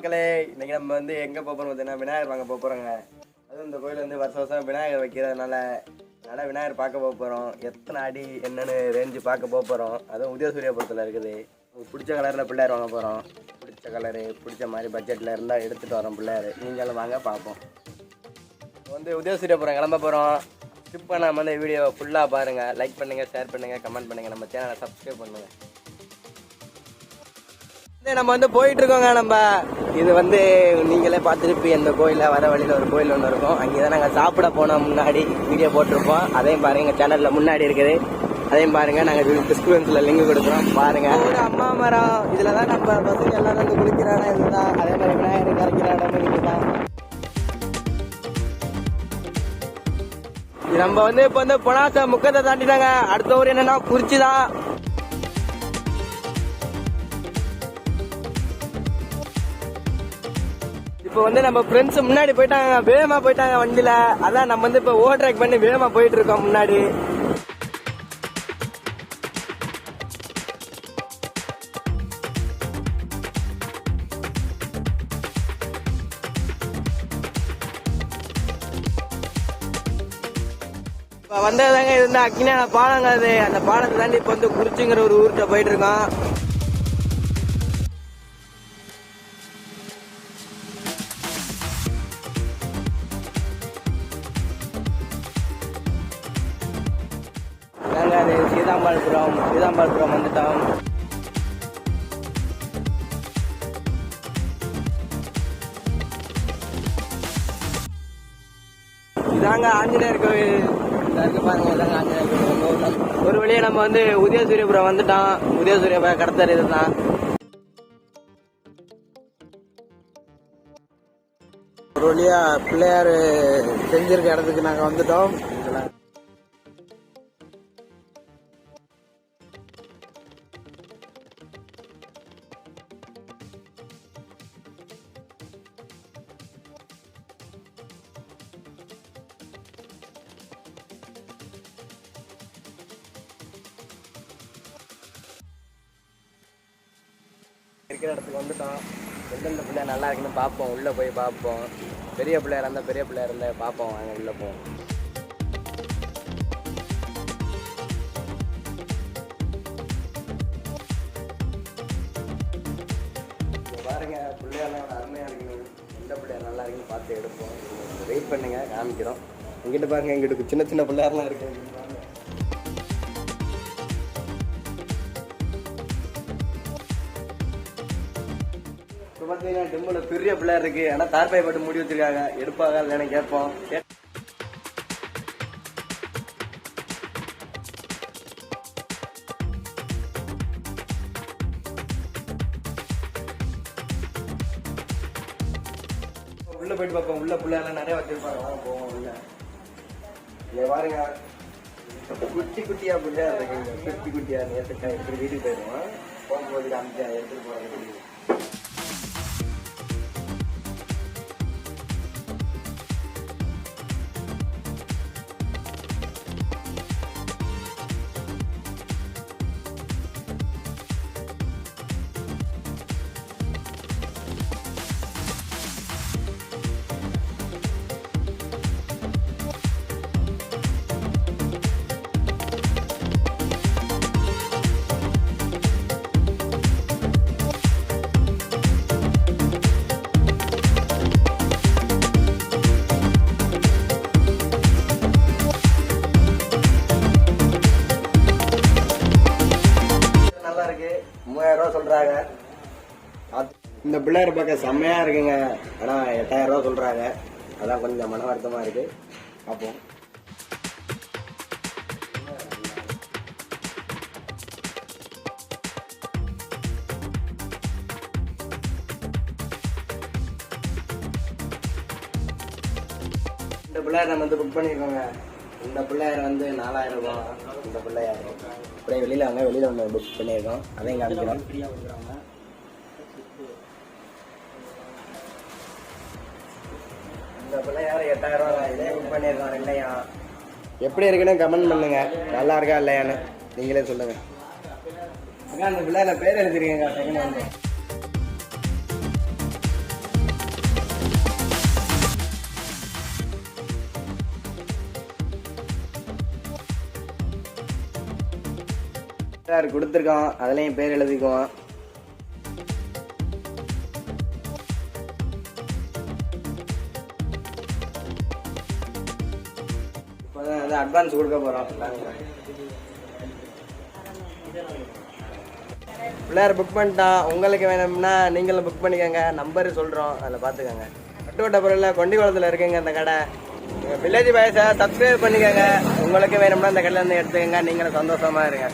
மக்களே, இன்னைக்கு நம்ம வந்து எங்கே போகிறோம் பார்த்தீங்கன்னா விநாயகர் வாங்க போகிறோங்க. அதுவும் இந்த கோயில் வந்து வருஷம் வருஷம் விநாயகர் வைக்கிறதுனால விநாயகர் பார்க்க போகிறோம். எத்தனை அடி என்னென்னு ரேஞ்சு பார்க்க போகிறோம். அதுவும் உதயசூரியபுரத்தில் இருக்குது. பிடிச்ச கலரில் பிள்ளையார் வாங்க போகிறோம். பிடிச்ச கலரு பிடிச்ச மாதிரி பட்ஜெட்டில் இருந்தால் எடுத்துகிட்டு வரோம் பிள்ளையார். நீங்களும் வாங்க பார்ப்போம். வந்து உதயசூரியபுரம் கிளம்ப போகிறோம். ஸ்கிப் பண்ணாமல் வந்து வீடியோ ஃபுல்லாக பாருங்கள். லைக் பண்ணுங்கள், ஷேர் பண்ணுங்கள், கமெண்ட் பண்ணுங்கள். நம்ம சேனலை சப்ஸ்கிரைப் பண்ணுங்கள். நம்ம வந்து போயிட்டு இருக்கோங்க. நம்ம இது வந்து நீங்களே பார்த்துருப்பீங்க. இந்த கோயிலில் வர வழியில் ஒரு கோயில் ஒன்று இருக்கும். அங்கே தான் நாங்கள் சாப்பிட போனோம். முன்னாடி வீடியோ போட்டிருப்போம். அதையும் பாருங்கள். எங்கள் சேனலில் முன்னாடி இருக்குது. அதையும் பாருங்கள். நாங்கள் டிஸ்கிரிப்ஷனில் லிங்க் கொடுக்குறோம். பாருங்கள். ஒரு அம்மா மரம். இதில் தான் நம்ம பசங்க எல்லாரும் வந்து குளிக்கிறாங்க. இதுதான் அதே மாதிரி விநாயகர் கரைக்கிற இடம் இதுதான். நம்ம வந்து இப்போ வந்து பொனாச முக்கத்தை தாண்டிட்டாங்க. அடுத்த ஊர் என்னன்னா குறிச்சி தான். இப்போ வந்து நம்ம ஃப்ரெண்ட்ஸ் முன்னாடி போயிட்டாங்க. வேகமா போயிட்டாங்க வண்டியில. அதான் நம்ம வந்து இப்போ ஓவர்டேக் பண்ணி வேகமா போயிட்டு இருக்கோம் முன்னாடி. இப்போ வந்ததாங்க இது வந்து அக்கினியான பாலங்க. அது அந்த பாலத்தை தாண்டி இப்போ வந்து குறிச்சிங்கிற ஒரு ஊர்கிட்ட போயிட்டு இருக்கோம். அது சீதாம்பாள்புரம் வந்துட்டோம். இதாங்க ஆஞ்சநேயர் கோவில். இருக்கு பாருங்க. இதாங்க ஆஞ்சநேயர் கோவில். ஒரு வழியா நம்ம வந்து உதயசூரியபுரம் வந்துட்டோம். உதயசூரியபுரம் கடத்தர் இதுதான். ஒரு வழியா பிள்ளையார் செஞ்சிருக்க இடத்துக்கு நாங்க வந்துட்டோம். இருக்கிற இடத்துக்கு வந்துட்டோம். எந்தெந்த பிள்ளையார் நல்லா இருக்குன்னு பார்ப்போம். உள்ளே போய் பார்ப்போம். பெரிய பிள்ளையார் இருந்தால் பெரிய பிள்ளையார் இருந்தால் பார்ப்போம். வாங்க உள்ளே போவோம். பாருங்க பிள்ளையாரெலாம் அருமையாக இருக்கணும். எந்த பிள்ளையார் நல்லா இருக்குன்னு பார்த்து எடுப்போம். வெயிட் பண்ணுங்க, காமிக்கிறோம். எங்கிட்ட பாருங்க, எங்கிட்ட சின்ன சின்ன பிள்ளையாரெலாம் இருக்கு. பார்த்தீங்கன்னா டெம்பிள் பெரிய பிள்ளையார் இருக்கு. ஆனால் தார்பாய் போட்டு மூடி வச்சிருக்காங்க. எடுப்பாங்க இல்லைன்னு கேட்போம். உள்ள போயிட்டு பார்ப்போம். உள்ள பிள்ளையாரெல்லாம் நிறைய வச்சிருப்பாங்க. போவோம் உள்ள. இங்க பாருங்க, குட்டி குட்டியா பிள்ளையார் இருக்கு. குட்டி குட்டியா நேற்றுக்கா எப்படி வீட்டுக்கு போயிடுவோம். போகும்போது காமிச்சா எடுத்துட்டு போறாங்க. சொல்றாங்க. இந்த பிள்ளையார் பார்க்க செம்மையா இருக்குங்க. ஆனா 8000 ரூபா சொல்றாங்க. அதான் கொஞ்சம் மன வருத்தமா இருக்கு. பார்ப்போம். இந்த பிள்ளையார் நம்ம வந்து புக் பண்ணிருக்கோங்க. இந்த பிள்ளையார் வந்து 4000 ரூபா. இந்த பிள்ளையார் அப்படியே வெளியில வாங்க. வெளியில ஒன்று புக் பண்ணியிருக்கோம். அதையும் காமிக்கிறோம். இந்த பிள்ளையார் 8000 ரூபா. இதே புக் பண்ணியிருக்கோம். இல்லையா எப்படி இருக்குன்னு கமெண்ட் பண்ணுங்க. நல்லா இருக்கா இல்லையான்னு நீங்களே சொல்லுங்க. அந்த பிள்ளையார பேர் எழுதிருக்கீங்க. சார் கொடுத்துருக்கோம், அதுலேயும் பேர் எழுதிக்குவோம். இப்போ தான் வந்து அட்வான்ஸ் கொடுக்க போகிறோம். பிள்ளையார் புக் பண்ணிட்டான். உங்களுக்கு வேணும்னா நீங்களும் புக் பண்ணிக்கோங்க. நம்பர் சொல்கிறோம், அதில் பார்த்துக்கோங்க. பட்டுவட்டபுரத்தில் கொண்டிக்குளத்தில் இருக்குங்க இந்த கடை. வில்லேஜ் பாய்ஸை சப்ஸ்கிரைப் பண்ணிக்கோங்க. உங்களுக்கு வேணும்னா இந்த கடையில் இருந்து எடுத்துக்கோங்க. நீங்களும் சந்தோஷமாக இருங்க.